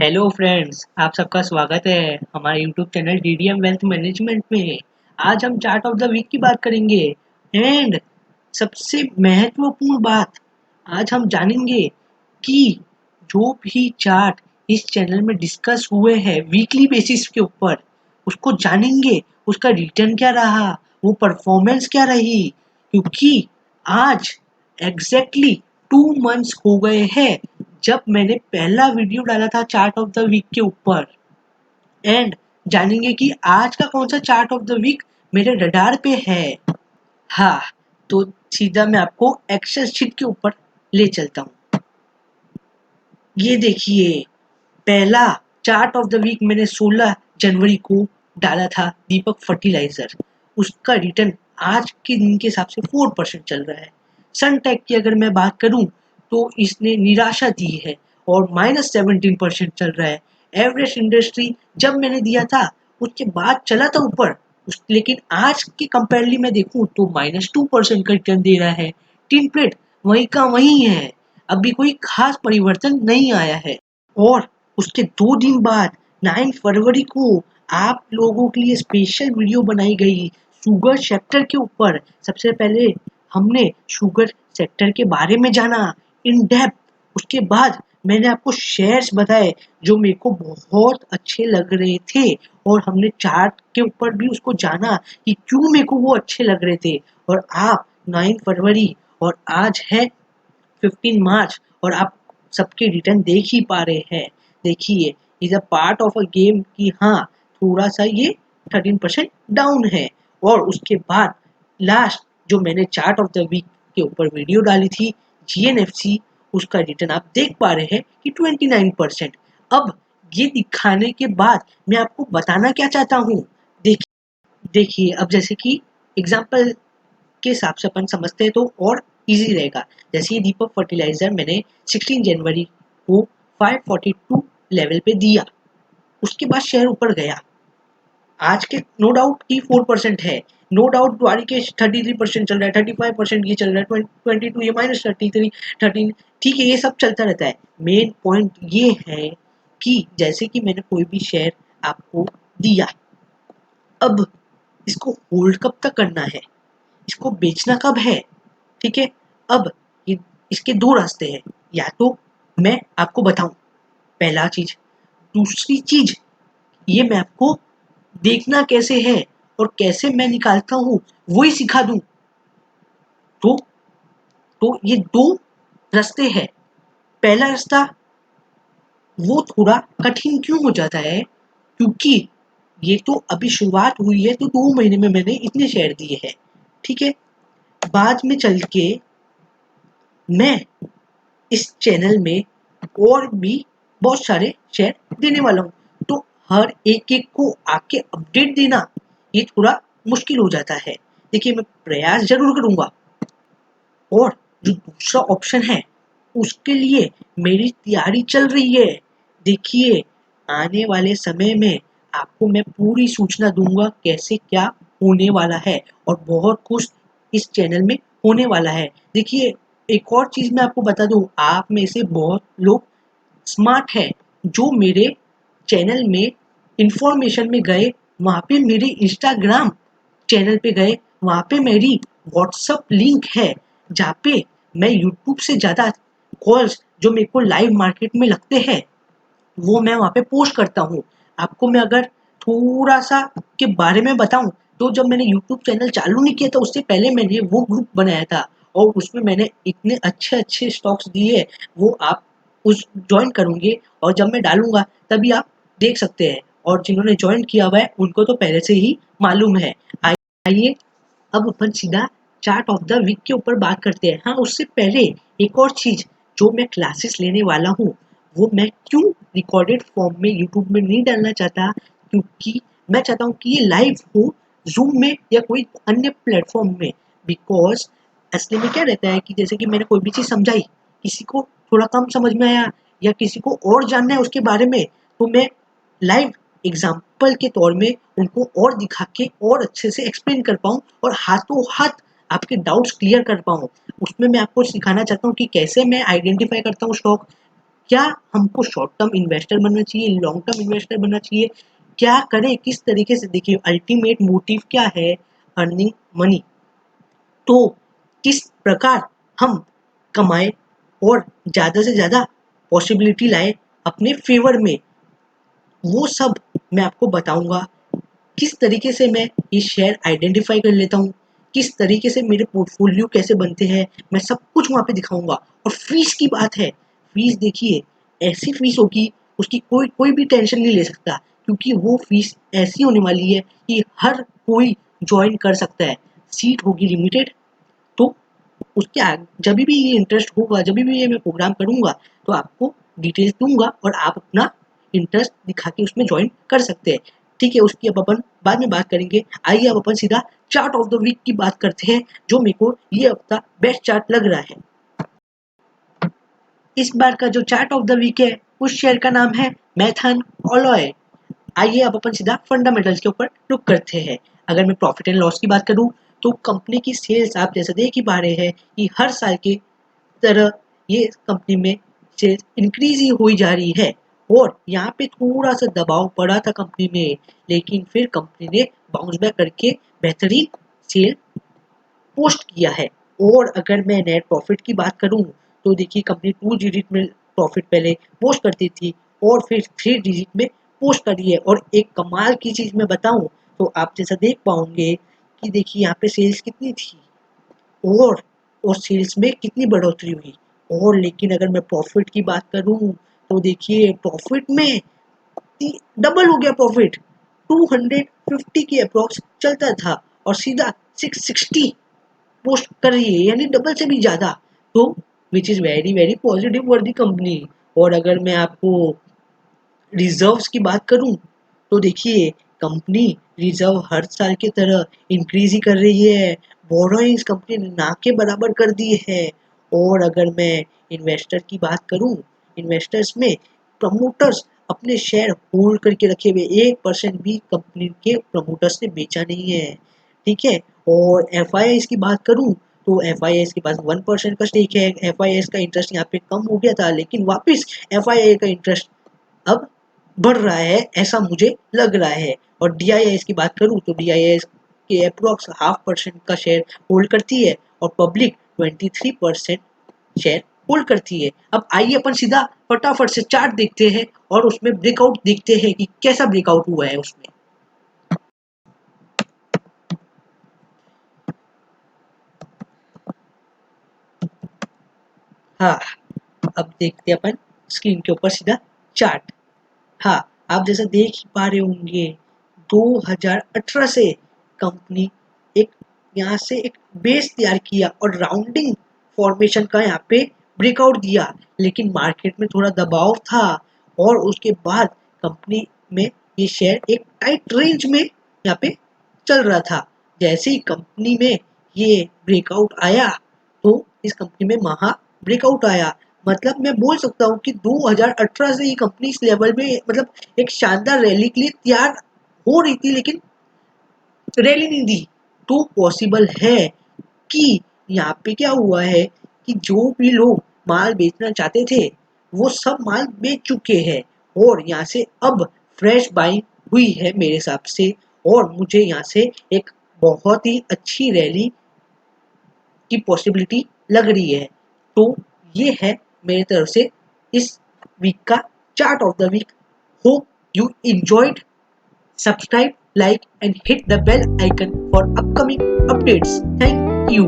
Hello friends, आप सबका स्वागत है हमारे YouTube channel DDM wealth management में। आज हम चार्ट ऑफ द वीक की बात करेंगे एंड सबसे महत्वपूर्ण बात आज हम जानेंगे कि जो भी चार्ट इस चैनल में डिस्कस हुए हैं वीकली बेसिस के ऊपर उसको जानेंगे, उसका रिटर्न क्या रहा, वो परफॉर्मेंस क्या रही, क्योंकि आज एग्जैक्टली 2 मंथ्स हो गए हैं जब मैंने पहला वीडियो डाला था चार्ट ऑफ द वीक के ऊपर। एंड जानेंगे कि आज का कौन सा चार्ट ऑफ द वीक मेरे रडार पे है। हाँ, तो सीधा मैं आपको एक्सेल शीट के ऊपर ले चलता हूँ। ये देखिए, पहला चार्ट ऑफ द वीक मैंने 16 जनवरी को डाला था, दीपक फर्टिलाइजर। उसका रिटर्न आज के दिन के हिसाब से 4% चल रहा है। सनटेक की अगर मैं बात करूं तो इसने निराशा दी है और -17% चल रहा है। एवरेस्ट इंडस्ट्री जब मैंने दिया था उसके बाद चला था ऊपर, लेकिन आज के कंपेयरली मैं देखूं तो -2% का रिटर्न दे रहा है। टीम प्लेट वही का वही है, अभी कोई खास परिवर्तन नहीं आया है। और उसके 2 दिन बाद 9 फरवरी को आप लोगों के लिए स्पेशल वीडियो बनाई गई शुगर सेक्टर के ऊपर। सबसे पहले हमने शुगर सेक्टर के बारे में जाना इन डेप्थ। उसके बाद मैंने आपको शेयर्स बताए जो मेरे को बहुत अच्छे लग रहे थे, और हमने चार्ट के ऊपर भी उसको जाना कि क्यों मेरे को वो अच्छे लग रहे थे। और आप 9 फरवरी और आज है 15 मार्च और आप सबके रिटर्न देख ही पा रहे हैं। देखिए, is a part of a game कि हाँ, थोड़ा सा ये 13% डाउन है। और उसके बाद लास्ट जो मैंने चार्ट ऑफ द वीक के ऊपर वीडियो डाली थी जीएनएफसी, उसका रिटर्न आप देख पा रहे हैं कि 29%। अब ये दिखाने के बाद मैं आपको बताना क्या चाहता हूँ। देखिए, अब जैसे कि एग्जाम्पल के हिसाब से अपन समझते हैं तो और इजी रहेगा। जैसे ये दीपक फर्टिलाइजर मैंने 16 जनवरी को 542 लेवल पे दिया, उसके बाद शेयर ऊपर गया। आज के नो डाउट की 4% है, नो डाउट द्वारी के 33% चल रहा है, 35% ये चल रहा है, 22 ये -33, 13, ठीक है, ये सब चलता रहता है। मेन पॉइंट ये है कि जैसे कि मैंने कोई भी शेयर आपको दिया, अब इसको होल्ड कब तक करना है, इसको बेचना कब है, ठीक है। अब ये इसके 2 रास्ते हैं, या तो मैं आपको बताऊं पहला चीज, दूसरी चीज ये मैं आपको देखना कैसे है और कैसे मैं निकालता हूं वही सिखा दूं। तो ये 2 रास्ते हैं। पहला रास्ता वो थोड़ा कठिन क्यों हो जाता है, क्योंकि ये तो अभी शुरुआत हुई है, तो 2 महीने में मैंने इतने शेयर दिए हैं, ठीक है। बाद में चल के मैं इस चैनल में और भी बहुत सारे शेयर देने वाला हूँ, तो हर एक एक को आके अपडेट देना ये थोड़ा मुश्किल हो जाता है। देखिए, मैं प्रयास जरूर करूंगा। और जो दूसरा ऑप्शन है उसके लिए मेरी तैयारी चल रही है। देखिए, आने वाले समय में आपको मैं पूरी सूचना दूंगा कैसे क्या होने वाला है, और बहुत कुछ इस चैनल में होने वाला है। देखिए, एक और चीज मैं आपको बता दूं, आप में से बहुत लोग स्मार्ट है जो मेरे चैनल में इंफॉर्मेशन में गए, वहां पे मेरे इंस्टाग्राम चैनल पे गए, वहां पे मेरी व्हाट्सअप लिंक है जहाँ पे मैं यूट्यूब से ज़्यादा कॉल्स जो मेरे को लाइव मार्केट में लगते हैं वो मैं वहाँ पे पोस्ट करता हूँ। आपको मैं अगर थोड़ा सा के बारे में बताऊँ तो जब मैंने यूट्यूब चैनल चालू नहीं किया था उससे पहले मैंने वो ग्रुप बनाया था, और उसमें मैंने इतने अच्छे अच्छे स्टॉक्स दिए, वो आप उस ज्वाइन करोगे और जब मैं डालूंगा तभी आप देख सकते हैं। और जिन्होंने ज्वाइन किया हुआ है उनको तो पहले से ही मालूम है। आइए अब अपन सीधा चार्ट ऑफ द वीक के ऊपर बात करते हैं। हाँ, उससे पहले एक और चीज, जो मैं क्लासेस लेने वाला हूँ वो मैं क्यों रिकॉर्डेड फॉर्म में यूट्यूब में नहीं डालना चाहता, क्योंकि मैं चाहता हूँ कि ये लाइव हो जूम में या कोई अन्य प्लेटफॉर्म में। बिकॉज असली में क्या रहता है कि जैसे कि मैंने कोई भी चीज़ समझाई, किसी को थोड़ा कम समझ में आया या किसी को और जानना है उसके बारे में, तो मैं लाइव एग्जाम्पल के तौर में उनको और दिखा के और अच्छे से एक्सप्लेन कर पाऊँ और हाथों हाथ आपके डाउट्स क्लियर कर पाऊँ। उसमें मैं आपको सिखाना चाहता हूँ कि कैसे मैं आइडेंटिफाई करता हूँ स्टॉक, क्या हमको शॉर्ट टर्म इन्वेस्टर बनना चाहिए, लॉन्ग टर्म इन्वेस्टर बनना चाहिए, क्या करें, किस तरीके से। देखिए अल्टीमेट मोटिव क्या है, अर्निंग मनी। तो किस प्रकार हम कमाएं और ज़्यादा से ज़्यादा पॉसिबिलिटी लाएं अपने फेवर में, वो सब मैं आपको बताऊंगा। किस तरीके से मैं ये शेयर आइडेंटिफाई कर लेता हूँ, किस तरीके से मेरे पोर्टफोलियो कैसे बनते हैं, मैं सब कुछ वहाँ पे दिखाऊंगा। और फीस की बात है, फीस देखिए ऐसी फीस होगी, उसकी कोई कोई भी टेंशन नहीं ले सकता, क्योंकि वो फीस ऐसी होने वाली है कि हर कोई ज्वाइन कर सकता है। सीट होगी लिमिटेड। तो उसके जब भी ये इंटरेस्ट होगा, जब भी ये मैं प्रोग्राम करूंगा, तो आपको डिटेल्स दूंगा और आप अपना इंटरेस्ट दिखा के उसमें ज्वाइन कर सकते हैं। ठीक है, उसकी अब अपन बाद में बात करेंगे। आइए अब अपन सीधा चार्ट ऑफ द वीक की बात करते हैं, जो मेरे को ये हफ्ता बेस्ट चार्ट लग रहा है। इस बार का जो चार्ट ऑफ द वीक है, उस शेयर का नाम है मैथन ऑलॉय। आइए अब अपन सीधा फंडामेंटल्स के ऊपर रुक करते हैं। अगर मैं प्रॉफिट एंड लॉस की बात करूं, तो कंपनी की सेल्स आप जैसे देख ही पा रहे हैं कि हर साल की तरह ये कंपनी में सेल्स इंक्रीज ही हुई जा रही है। और यहाँ पे थोड़ा सा दबाव पड़ा था कंपनी में, लेकिन फिर कंपनी ने बाउंस बैक करके बेहतरीन सेल पोस्ट किया है। और अगर मैं नेट प्रॉफिट की बात करूं, तो देखिए कंपनी 2 डिजिट में प्रॉफिट पहले पोस्ट करती थी और फिर 3 डिजिट में पोस्ट करी है। और एक कमाल की चीज मैं बताऊं, तो आप जैसा देख पाओगे कि देखिए यहाँ पे सेल्स कितनी थी और सेल्स में कितनी बढ़ोतरी हुई। और लेकिन अगर मैं प्रॉफिट की बात करूं, तो देखिए प्रॉफिट में डबल हो गया प्रॉफिट। 250 के अप्रोक्स चलता था और सीधा 660 पोस्ट कर रही है, यानी डबल से भी ज्यादा। तो which is very very positive for the company. और अगर मैं आपको रिजर्व्स की बात करूं, तो देखिए कंपनी रिजर्व हर साल की तरह इंक्रीज ही कर रही है। बोरोइंग्स कंपनी ने ना के बराबर कर दी है। और अगर मैं इन्वेस्टर की बात करूं, इन्वेस्टर्स में प्रमोटर्स अपने शेयर होल्ड करके रखे हुए, 1% भी कंपनी के प्रमोटर्स ने बेचा नहीं है। ठीक है। और एफ की बात करूं, तो एफ के पास 1% का स्टेक है। एफ का इंटरेस्ट यहाँ पे कम हो गया था, लेकिन वापस एफ का इंटरेस्ट अब बढ़ रहा है, ऐसा मुझे लग रहा है। और डीआईएस की बात करूं, तो डीआईएस के अप्रोक्स 0.5% का शेयर होल्ड करती है और पब्लिक 23% शेयर होल्ड करती है। अब आइए अपन सीधा फटाफट से चार्ट देखते हैं और उसमें ब्रेकआउट देखते हैं कि कैसा ब्रेकआउट हुआ है उसमें। हाँ, अब देखते हैं अपन स्क्रीन के ऊपर सीधा चार्ट। हाँ, आप जैसा देख ही पा रहे होंगे, 2018 से कंपनी एक यहाँ से एक बेस तैयार किया और राउंडिंग फॉर्मेशन का यहाँ पे ब्रेकआउट दिया, लेकिन मार्केट में थोड़ा दबाव था और उसके बाद कंपनी में ये शेयर एक टाइट रेंज में यहाँ पे चल रहा था। जैसे ही कंपनी में ये ब्रेकआउट आया, तो इस कंपनी में महा ब्रेकआउट आया। मतलब मैं बोल सकता हूँ कि 2018 से ये कंपनी इस लेवल में, मतलब एक शानदार रैली के लिए तैयार हो रही थी, लेकिन रैली नहीं दी। तो पॉसिबल है कि यहाँ पे क्या हुआ है कि जो भी लोग माल बेचना चाहते थे, वो सब माल बेच चुके हैं और यहाँ से अब फ्रेश बाइंग हुई है मेरे हिसाब से। और मुझे यहाँ से एक बहुत ही अच्छी रैली की पॉसिबिलिटी लग रही है। तो ये है मेरी तरफ से इस वीक का chart of the week. Hope you enjoyed. Subscribe, like and hit the bell icon for upcoming updates. Thank you.